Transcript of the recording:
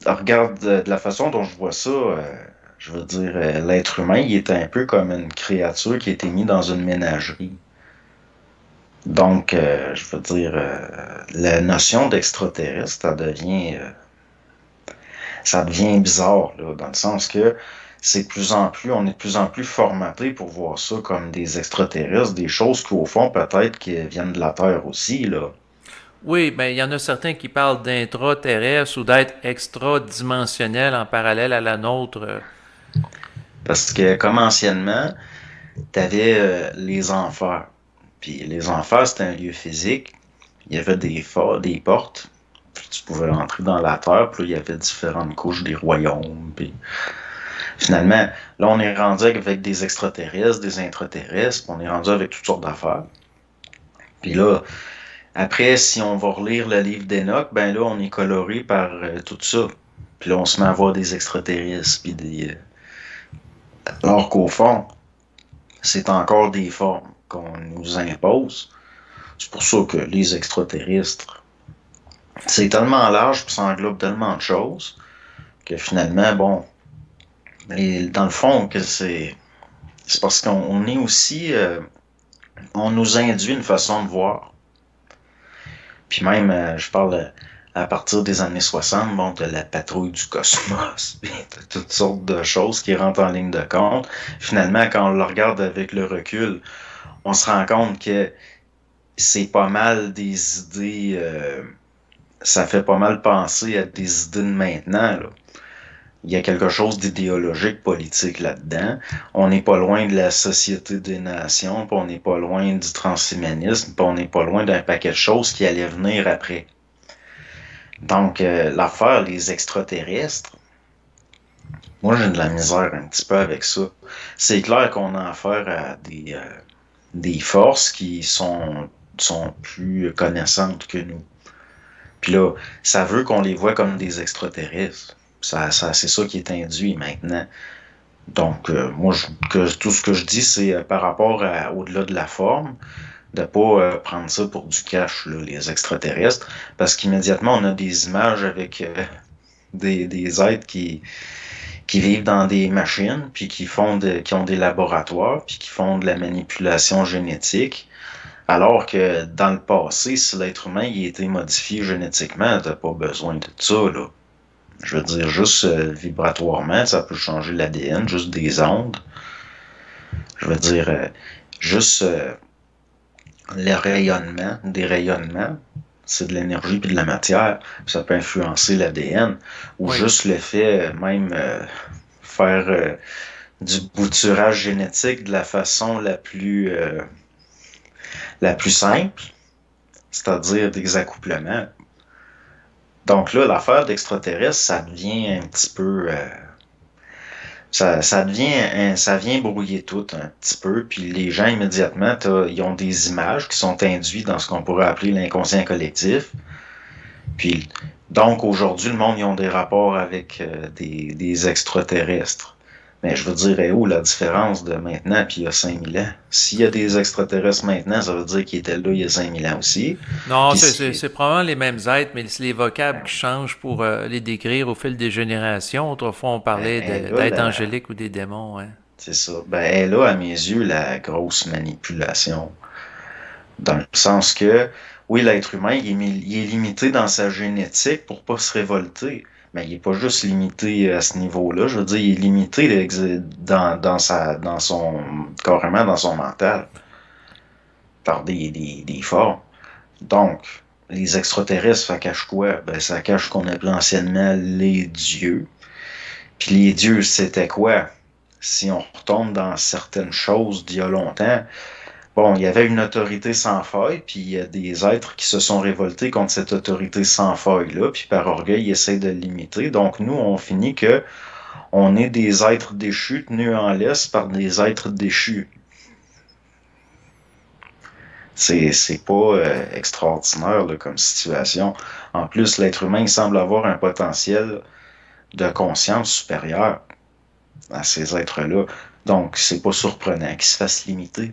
regarde de la façon dont je vois ça, je veux dire, l'être humain, il est un peu comme une créature qui a été mise dans une ménagerie. Donc, je veux dire, la notion d'extraterrestre, ça devient bizarre, là, dans le sens que on est de plus en plus formaté pour voir ça comme des extraterrestres, des choses qui, au fond, peut-être qui viennent de la Terre aussi, là. Oui, ben il y en a certains qui parlent d'intra-terrestre ou d'être extra-dimensionnel en parallèle à la nôtre. Parce que, comme anciennement, t'avais les enfers. Puis les enfers, c'était un lieu physique. Il y avait des portes. Puis tu pouvais rentrer dans la terre. Puis là, il y avait différentes couches des royaumes. Puis finalement, là, on est rendu avec des extraterrestres, des intraterrestres. Puis on est rendu avec toutes sortes d'affaires. Puis là, après, si on va relire le livre d'Enoch, ben là, on est coloré par tout ça. Puis là, on se met à voir des extraterrestres. Puis alors qu'au fond, c'est encore des formes qu'on nous impose. C'est pour ça que les extraterrestres, c'est tellement large et ça englobe tellement de choses que finalement, bon, dans le fond, que c'est parce qu'on est aussi, on nous induit une façon de voir. Puis même, je parle à partir des années 60, bon, de la patrouille du cosmos, puis de toutes sortes de choses qui rentrent en ligne de compte. Finalement, quand on le regarde avec le recul, on se rend compte que c'est pas mal des idées, ça fait pas mal penser à des idées de maintenant, là. Il y a quelque chose d'idéologique politique là-dedans. On n'est pas loin de la Société des Nations, puis on n'est pas loin du transhumanisme, puis on n'est pas loin d'un paquet de choses qui allaient venir après. Donc, l'affaire, les extraterrestres, moi j'ai de la misère un petit peu avec ça. C'est clair qu'on a affaire à des forces qui sont plus connaissantes que nous. Puis là, ça veut qu'on les voit comme des extraterrestres. C'est ça qui est induit maintenant. Donc, moi, tout ce que je dis, c'est par rapport au-delà de la forme, de pas prendre ça pour du cash, là, les extraterrestres, parce qu'immédiatement, on a des images avec des êtres qui vivent dans des machines, puis qui ont des laboratoires, puis qui font de la manipulation génétique. Alors que dans le passé, si l'être humain il a été modifié génétiquement, t'as pas besoin de ça, là. Je veux dire, juste vibratoirement, ça peut changer l'ADN, juste des ondes. Je veux dire, juste les rayonnements, des rayonnements, c'est de l'énergie puis de la matière, ça peut influencer l'ADN. Ou Oui. juste le fait même faire du bouturage génétique de la façon la plus simple, c'est-à-dire des accouplements. Donc là, l'affaire d'extraterrestre, ça devient un petit peu ça vient brouiller tout un petit peu, puis les gens immédiatement, ils ont des images qui sont induites dans ce qu'on pourrait appeler l'inconscient collectif. Puis donc aujourd'hui, le monde, ils ont des rapports avec des extraterrestres. Mais je veux dire, est où la différence de maintenant puis il y a 5000 ans? S'il y a des extraterrestres maintenant, ça veut dire qu'ils étaient là il y a 5000 ans aussi. Non, Puis si, c'est probablement les mêmes êtres, mais c'est les vocables qui changent pour les décrire au fil des générations. Autrefois, on parlait ben, là, d'êtres angéliques ou des démons. Hein. c'est ça. Ben, elle est là, à mes yeux, la grosse manipulation. Dans le sens que, oui, l'être humain, il est limité dans sa génétique pour pas se révolter. Mais il est pas juste limité à ce niveau-là. Je veux dire, il est limité dans son, carrément dans son mental, par des formes. Donc, les extraterrestres, ça cache quoi? Ben, ça cache ce qu'on appelait anciennement les dieux. Puis les dieux, c'était quoi? Si on retombe dans certaines choses d'il y a longtemps, bon, il y avait une autorité sans faille, puis il y a des êtres qui se sont révoltés contre cette autorité sans faille-là, puis par orgueil, ils essayent de le limiter. Donc nous, on finit que on est des êtres déchus tenus en laisse par des êtres déchus. C'est pas extraordinaire là, comme situation. En plus, l'être humain il semble avoir un potentiel de conscience supérieur à ces êtres-là. Donc, c'est pas surprenant qu'ils se fassent limiter.